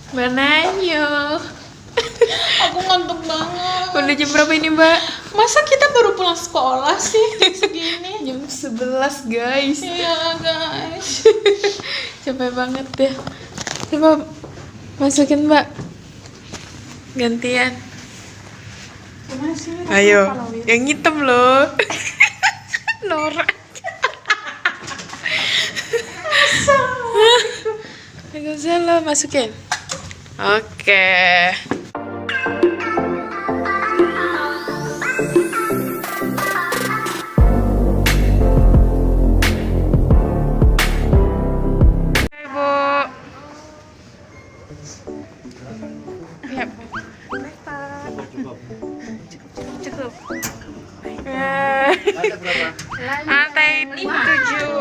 Mananya? Aku ngantuk banget. Udah jam berapa ini, Mbak? Masa kita baru pulang sekolah sih jam segini? Jam 11, guys. Iya, guys. Capek banget deh. Coba masukin, Mbak. Gantian. Gimana sih? Ayo, yang hitam loh. Norak. Waalaikumsalam, masukin. Oke. Bu. Yap. Cukup. Ya. Lantai 7.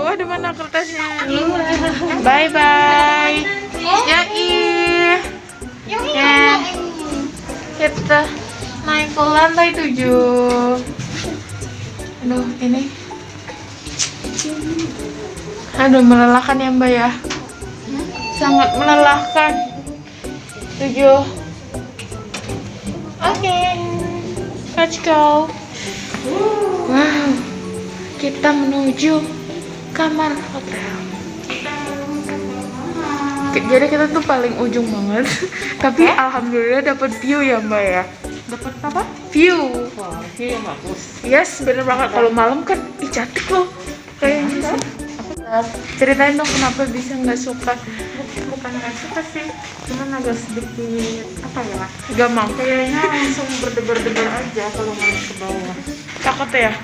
Aduh, mana kertasnya? Bye bye. Ya kita naik ke lantai 7. Aduh, ini. Aduh, melelahkan ya, Mbak ya. Sangat melelahkan. 7. Oke. Let's go. Wow. Kita menuju kamar hotel. Jadi kita tuh paling ujung banget. Tapi alhamdulillah dapat view ya, Mbak ya. Dapat apa? View. Wah, view yang bagus. Yes, bener banget. Kalau malam kan cantik loh. Kayaknya. Ceritain dong kenapa bisa nggak suka. Bukan nggak suka sih, cuman agak sedikit apa ya? Gak mau. Kayaknya langsung berdebar-debar aja kalau naik ke bawah. Takut ya?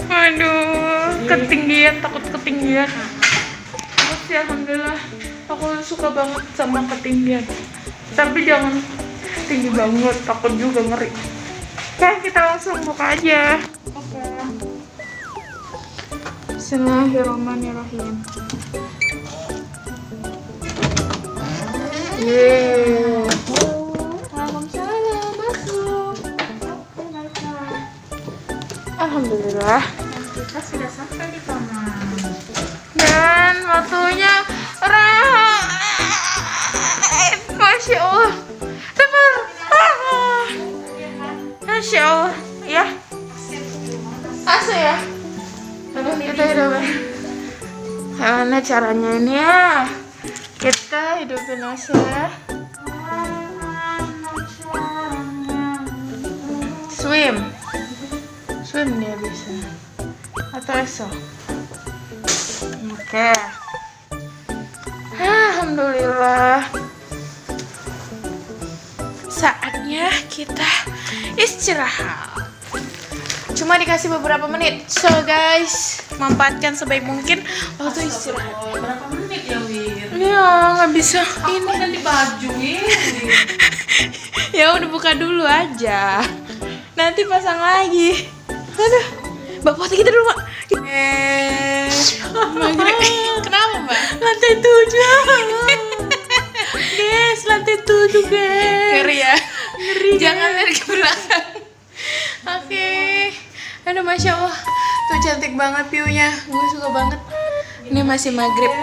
Aduh, ketinggian, takut ketinggian. Takut sih, alhamdulillah. Aku suka banget sama ketinggian. Tapi jangan tinggi banget, takut juga ngeri. Oke, kita langsung buka aja. Oke. Bismillahirrahmanirrahim. Yeay. Waalaikumsalam, masuk. Alhamdulillah. Kita sudah sampai di kamar. Dan waktunya Masya Allah. Teman. Masya Allah. Ya. Asli ya. Aduh, kita hidupin. Gimana caranya ini ya? Kita hidupin AC ya. Swim dia bisa. Atau esok. Oke. Alhamdulillah. Saatnya kita istirahat. Cuma dikasih beberapa menit. So guys, manfaatkan sebaik mungkin waktu istirahat. Berapa menit ya, Wir? Ya, nggak bisa. Ini ganti baju, Wir. Ya udah, buka dulu aja. Nanti pasang lagi. Aduh, Mbak foto kita dulu, Mbak. Kenapa, Mbak? Lantai 7. Guys, lantai 7, guys. Ngeri ya? Ngeri. Jangan lihat ke belakang. Oke. Aduh, Masya Allah. Tuh cantik banget view-nya. Gue suka banget. Ini masih maghrib.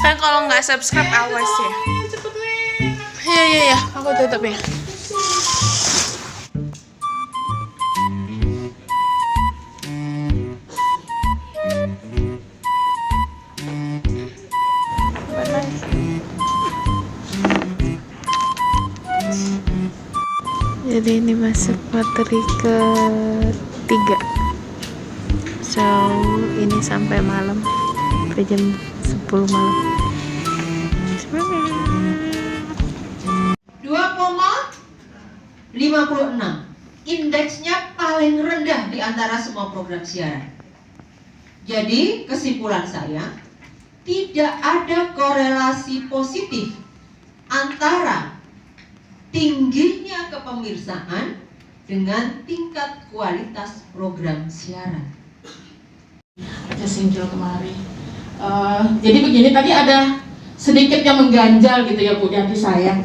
Kan kalau nggak subscribe awas ya. Cepet, Wir. Iya. Aku tutup ya. Jadi ini masuk materi ke-3. So ini sampai malam, sampai jam 10 malam. Semangat. 2,56. Indeksnya paling rendah di antara semua program siaran. Jadi kesimpulan saya, tidak ada korelasi positif antara tingginya kepemirsaan dengan tingkat kualitas program siaran. Aja singgil kemari. Jadi begini, tadi ada sedikit yang mengganjal gitu ya Bu di hati saya,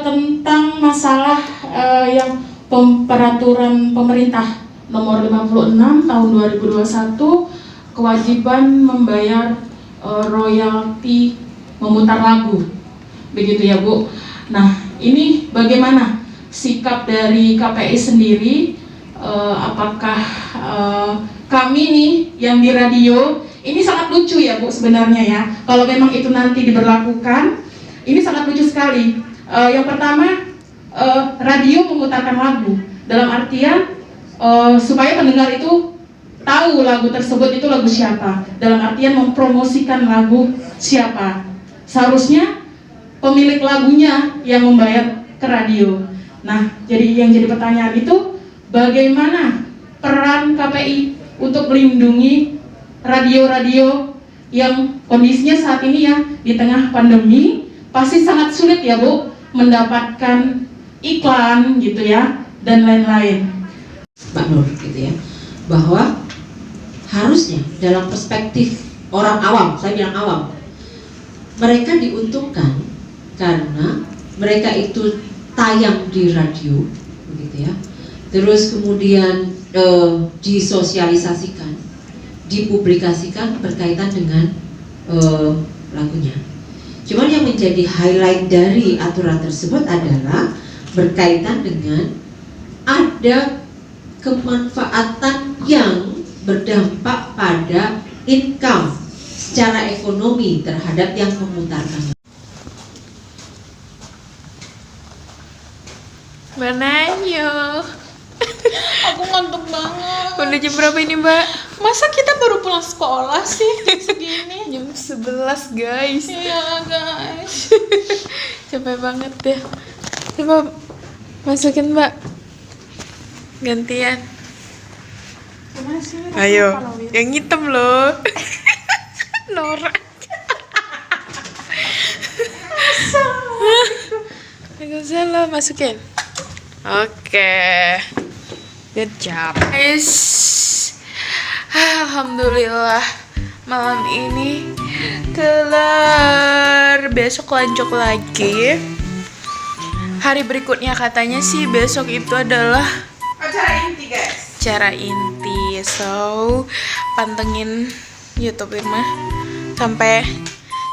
tentang masalah yang peraturan pemerintah nomor 56 tahun 2021, kewajiban membayar royalti memutar lagu. begitu ya Bu. Nah, ini bagaimana sikap dari KPI sendiri? Apakah kami nih yang di radio ini sangat lucu ya Bu sebenarnya ya. Kalau memang itu nanti diberlakukan, ini sangat lucu sekali. Yang pertama, radio memutarkan lagu dalam artian supaya pendengar itu tahu lagu tersebut itu lagu siapa, dalam artian mempromosikan lagu siapa. Seharusnya pemilik lagunya yang membayar ke radio. Nah, jadi yang jadi pertanyaan itu bagaimana peran KPI untuk melindungi radio-radio yang kondisinya saat ini ya di tengah pandemi pasti sangat sulit ya Bu mendapatkan iklan gitu ya dan lain-lain. Mbak Nur gitu ya, bahwa harusnya dalam perspektif orang awam, saya bilang awam, mereka diuntungkan karena mereka itu tayang di radio begitu ya, terus kemudian disosialisasikan, dipublikasikan berkaitan dengan lagunya. Cuman yang menjadi highlight dari aturan tersebut adalah berkaitan dengan ada kemanfaatan yang berdampak pada income secara ekonomi terhadap yang memutarkan. Mananya? Aku ngantuk banget. Udah jam berapa ini Mbak? Masa kita baru pulang sekolah sih segini? Jam 11 guys. Iya guys. Capek banget deh. Coba masukin Mbak. Gantian. Gimana sih? Ayo, yang hitam loh. Norak. Waalaikumsalam, masukin. Oke. Good job. Guys. Alhamdulillah malam ini kelar. Besok lanjut lagi. Hari berikutnya katanya sih besok itu adalah Acara inti guys. acara inti, so pantengin YouTube Irma sampai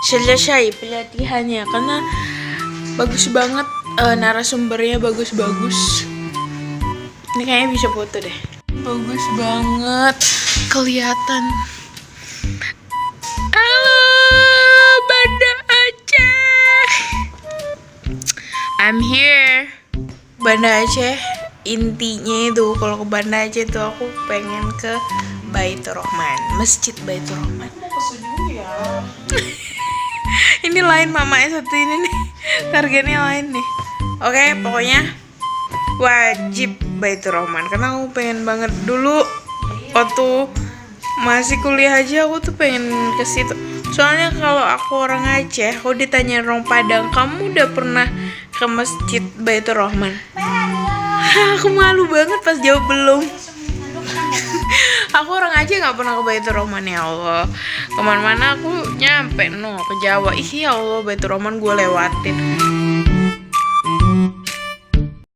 selesai pelatihannya karena bagus banget, narasumbernya bagus-bagus. Ini kayaknya bisa foto deh, bagus banget kelihatan. Halo Banda Aceh, I'm here. Banda Aceh, intinya itu kalau ke Banda Aceh tuh aku pengen ke Baitur Rahman, Masjid Baitur Rahman. Ini lain mamanya satu ini nih, targetnya lain nih. Oke, pokoknya wajib Baitur Rahman karena aku pengen banget. Dulu waktu masih kuliah aja aku tuh pengen ke situ. Soalnya kalau aku orang Aceh, aku ditanya orang Padang, kamu udah pernah ke Masjid Baitur Rahman? Aku malu banget pas jawab belum. Aku orang Aceh nggak pernah ke Baitur Rahman, ya Allah. Kemana-mana aku nyampe ke Jawa. Ih ya Allah, Baitur Rahman gue lewatin.